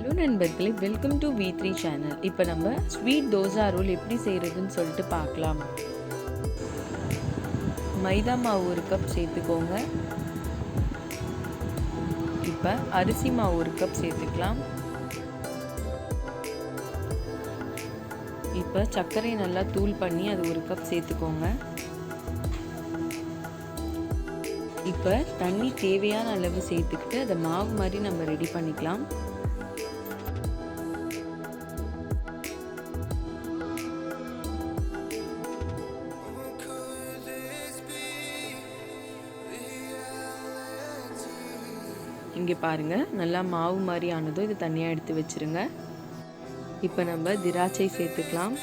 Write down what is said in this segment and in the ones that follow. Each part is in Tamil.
ஹலோ நண்பர்களே, வெல்கம் டு V3 சேனல். இப்போ நம்ம ஸ்வீட் தோசா ரோல் எப்படி செய்கிறதுன்னு சொல்லிட்டு பார்க்கலாம். மைதா மாவு 1 கப் சேர்த்துக்கோங்க. இப்போ அரிசி மாவு 1 கப் சேர்த்துக்கலாம். இப்போ சர்க்கரையை நல்லா தூள் பண்ணி அது 1 கப் சேர்த்துக்கோங்க. இப்போ தண்ணி தேவையான அளவு சேர்த்துக்கிட்டு அதை மாவு மாதிரி நம்ம ரெடி பண்ணிக்கலாம். இங்கே பாருங்கள், நல்லா மாவு மாதிரி ஆனதும் இது தனியாக எடுத்து வச்சுருங்க. இப்போ நம்ம திராட்சை சேர்த்துக்கலாம்.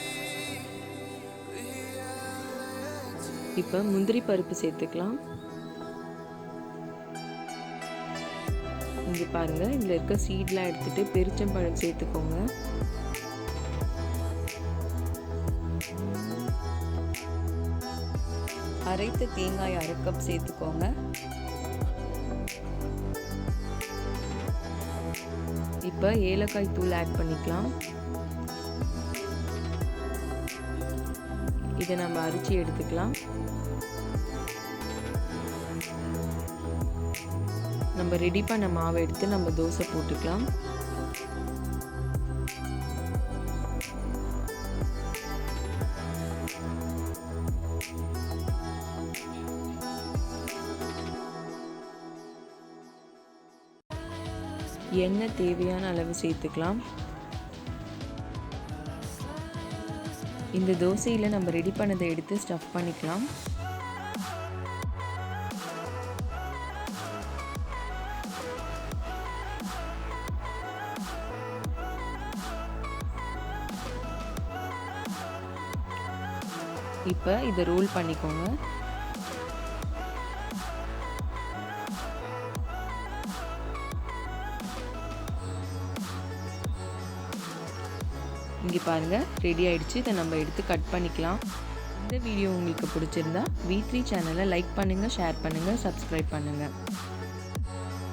இப்போ முந்திரி பருப்பு சேர்த்துக்கலாம். இங்கே பாருங்கள், இதில் இருக்க சீட்லாம் எடுத்துகிட்டு பெருச்சம்பழம் சேர்த்துக்கோங்க. அரைத்த தேங்காய் 1/2 கப் சேர்த்துக்கோங்க. இப்போ ஏலக்காய் தூள் ஆட் பண்ணிக்கலாம். இதை நம்ம அரைச்சி எடுத்துக்கலாம். நம்ம ரெடி பண்ண மாவை எடுத்து நம்ம தோசை போட்டுக்கலாம். எண்ணெய் தேவையான அளவு சேர்த்துக்கலாம். இந்த தோசையில் நம்ம ரெடி பண்ணதை எடுத்து ஸ்டஃப் பண்ணிக்கலாம். இப்போ இதை ரோல் பண்ணிக்கோங்க. இங்கே பாருங்கள், ரெடி ஆகிடுச்சு. இதை நம்ம எடுத்து கட் பண்ணிக்கலாம். இந்த வீடியோ உங்களுக்கு பிடிச்சிருந்தா V3 சேனலை லைக் பண்ணுங்கள், ஷேர் பண்ணுங்கள், சப்ஸ்கிரைப் பண்ணுங்கள்.